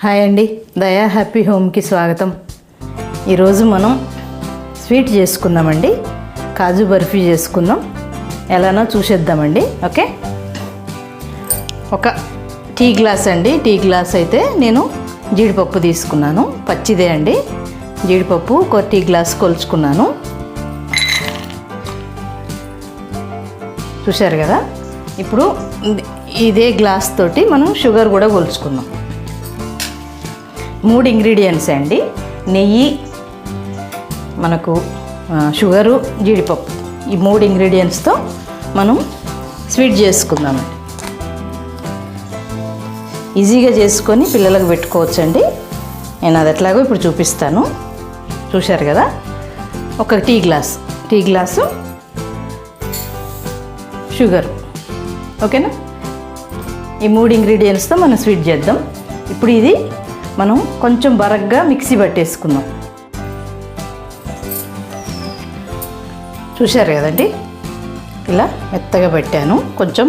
Hi అండి, దయా happy హోమ్కి స్వాగతం. ఈరోజు మనం స్వీట్ చేసుకుందామండి. కాజు బర్ఫీ చేసుకుందాం. ఎలానో చూసేద్దామండి. ఓకే, ఒక టీ గ్లాస్ అండి. టీ గ్లాస్ అయితే నేను జీడిపప్పు తీసుకున్నాను. పచ్చిదే అండి. జీడిపప్పు ఒక టీ గ్లాస్ కొలుచుకున్నాను. చూశారు కదా. ఇప్పుడు ఇదే గ్లాస్ తోటి మనం షుగర్ కూడా కొలుచుకుందాం. 3 ఇంగ్రీడియంట్స్ అండి. నెయ్యి, మనకు షుగరు, జీడిపప్పు. ఈ 3 ఇంగ్రీడియంట్స్తో మనం స్వీట్ చేసుకుందామండి. ఈజీగా చేసుకొని పిల్లలకు పెట్టుకోవచ్చండి. నేను అది ఎట్లాగో ఇప్పుడు చూపిస్తాను. చూశారు కదా. ఒక టీ గ్లాసు షుగర్. ఓకేనా. ఈ 3 ఇంగ్రీడియంట్స్తో మనం స్వీట్ చేద్దాం. ఇప్పుడు ఇది మనం కొంచెం బరగ్గా మిక్సీ పట్టేసుకుందాం. చూశారు కదండి, ఇలా మెత్తగా పెట్టాను. కొంచెం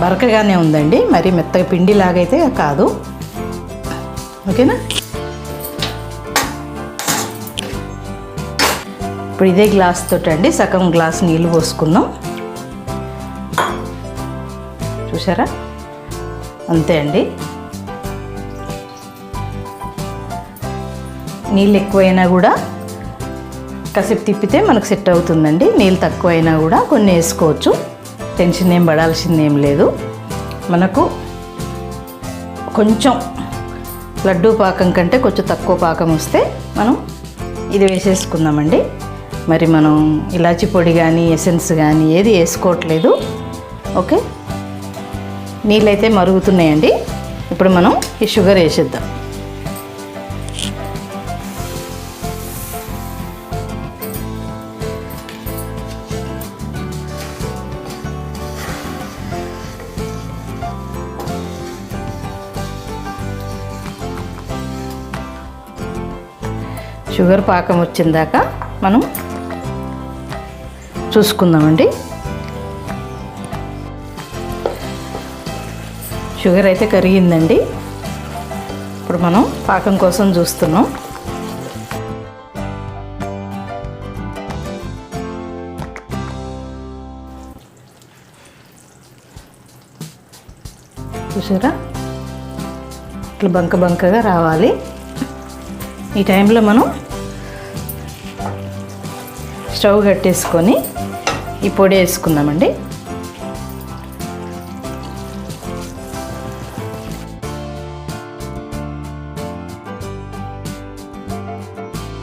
బరకగానే ఉందండి, మరి మెత్తగా పిండిలాగైతే కాదు. ఓకేనా. ఇప్పుడు ఇదే గ్లాస్ తోటి అండి సగం గ్లాస్ నీళ్ళు పోసుకుందాం. చూసారా, అంతే అండి. నీళ్ళు ఎక్కువైనా కూడా కాసేపు తిప్పితే మనకు సెట్ అవుతుందండి. నీళ్ళు తక్కువైనా కూడా కొన్ని వేసుకోవచ్చు. టెన్షన్ ఏం పడాల్సింది ఏం లేదు. మనకు కొంచెం లడ్డూ పాకం కంటే కొంచెం తక్కువ పాకం వస్తే మనం ఇది వేసేసుకుందామండి. మరి మనం ఇలాచి పొడి కానీ ఎసెన్స్ కానీ ఏది వేసుకోవట్లేదు. ఓకే, నీళ్ళైతే మరుగుతున్నాయండి. ఇప్పుడు మనం ఈ షుగర్ వేసేద్దాం. షుగర్ పాకం వచ్చిందాక మనం చూసుకుందామండి. షుగర్ అయితే కరిగిందండి. ఇప్పుడు మనం పాకం కోసం చూస్తున్నాం. చూసారా, ఇట్లా బంకగా రావాలి. ఈ టైంలో మనం స్టవ్ కట్టేసుకొని ఈ పొడి వేసుకుందామండి.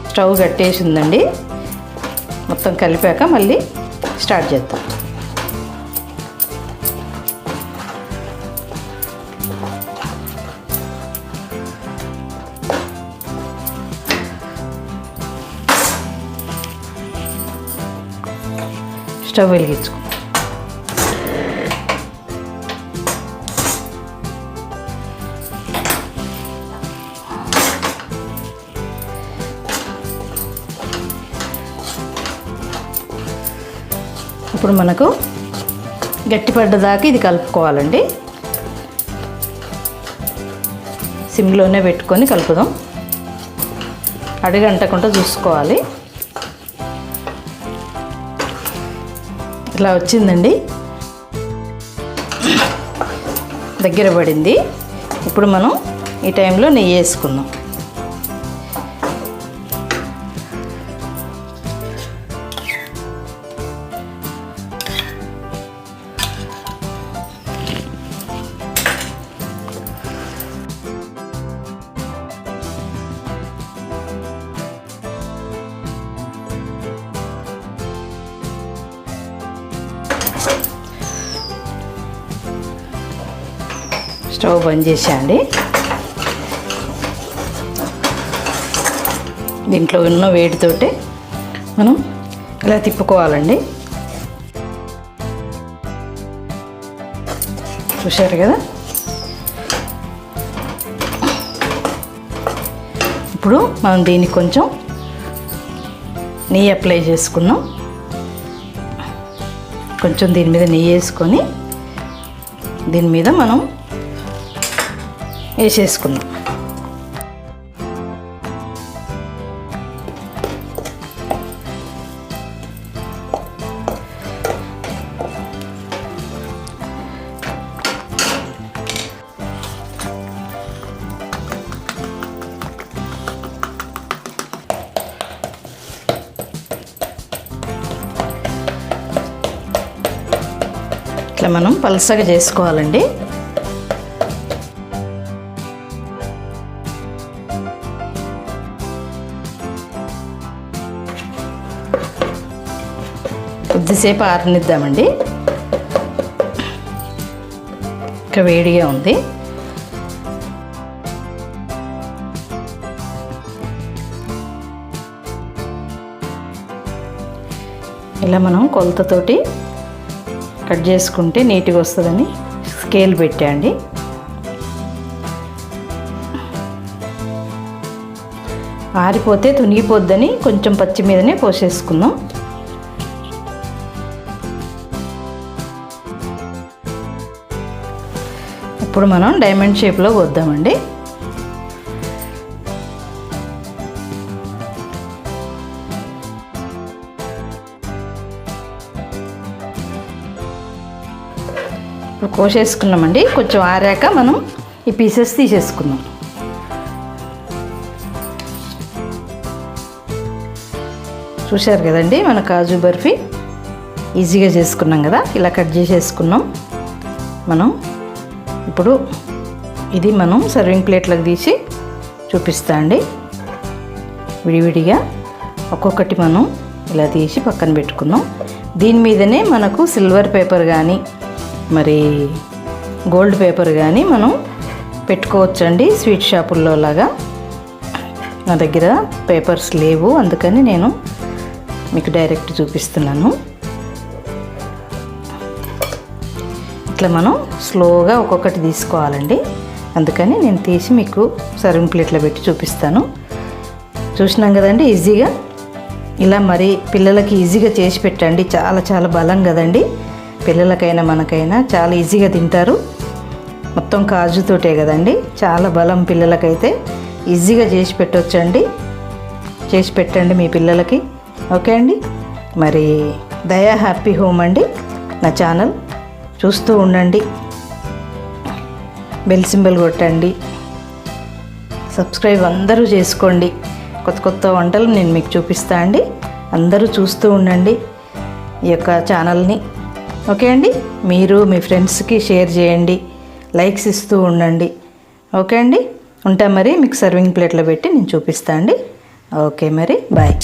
స్టవ్ కట్టేసిందండి. మొత్తం కలిపాక మళ్ళీ స్టార్ట్ చేద్దాం. స్టవ్ వెలిగించుకో. ఇప్పుడు మనకు గట్టిపడ్డదాకా ఇది కలుపుకోవాలండి. సిమ్లోనే పెట్టుకొని కలుపుదాం. అడుగంటకుండా చూసుకోవాలి. ఇట్లా వచ్చిందండి, దగ్గర పడింది. ఇప్పుడు మనం ఈ టైంలో నెయ్యి వేసుకుందాం. స్టవ్ బంద్ చేసేయండి. దీంట్లో ఉన్న వేడితోటే మనం ఇలా తిప్పుకోవాలండి. చూశారు కదా. ఇప్పుడు మనం దీనికి కొంచెం నెయ్యి అప్లై చేసుకున్నాం. కొంచెం దీని మీద నెయ్యి వేసుకొని దీని మీద మనం వేసేసుకుందాం. ఇట్లా మనం పలసగా చేసుకోవాలండి. కొద్దిసేపు ఆరనిద్దామండి. ఇంకా వేడిగా ఉంది. ఇలా మనం కొలతతోటి కట్ చేసుకుంటే నీట్గా వస్తుందని స్కేల్ పెట్టండి. ఆరిపోతే తునిగిపోద్దని కొంచెం పచ్చి మీదనే పోసేసుకుందాం. ఇప్పుడు మనం డైమండ్ షేప్లో వద్దామండి. ఇప్పుడు కోసేసుకున్నామండి. కొంచెం ఆరాక మనం ఈ పీసెస్ తీసేసుకుందాం. చూశారు కదండి మన కాజు బర్ఫీ ఈజీగా చేసుకున్నాం కదా. ఇలా కట్ చేసేసుకున్నాం మనం. ఇప్పుడు ఇది మనం సర్వింగ్ ప్లేట్లకు తీసి చూపిస్తా అండి. విడివిడిగా ఒక్కొక్కటి మనం ఇలా తీసి పక్కన పెట్టుకుందాం. దీని మీదనే మనకు సిల్వర్ పేపర్ కానీ మరి గోల్డ్ పేపర్ కానీ మనం పెట్టుకోవచ్చండి. స్వీట్ షాపుల్లో లాగా నా దగ్గర పేపర్స్ లేవు, అందుకని నేను మీకు డైరెక్ట్ చూపిస్తున్నాను. ఇట్లా మనం స్లోగా ఒక్కొక్కటి తీసుకోవాలండి. అందుకని నేను తీసి మీకు సర్వింగ్ ప్లేట్లో పెట్టి చూపిస్తాను. చూసినాం కదండి ఈజీగా. ఇలా మరి పిల్లలకి ఈజీగా చేసి పెట్టండి. చాలా చాలా బలం కదండి. పిల్లలకైనా మనకైనా చాలా ఈజీగా తింటారు. మొత్తం కాజుతోటే కదండి, చాలా బలం. పిల్లలకైతే ఈజీగా చేసి పెట్టవచ్చండి. చేసి పెట్టండి మీ పిల్లలకి. ఓకే అండి. మరి దయా హ్యాపీ హోమ్ అండి నా ఛానల్. చూస్తూ ఉండండి, బెల్ సింబల్ కొట్టండి, సబ్స్క్రైబ్ అందరూ చేసుకోండి. కొత్త కొత్త వంటలు నేను మీకు చూపిస్తా అండి. అందరూ చూస్తూ ఉండండి ఈ యొక్క ఛానల్ని. ఓకే అండి. మీరు మీ ఫ్రెండ్స్కి షేర్ చేయండి, లైక్స్ ఇస్తూ ఉండండి. ఓకే అండి. ఉంటా మరి. మీకు సర్వింగ్ ప్లేట్లో పెట్టి నేను చూపిస్తా అండి. ఓకే మరి బాయ్.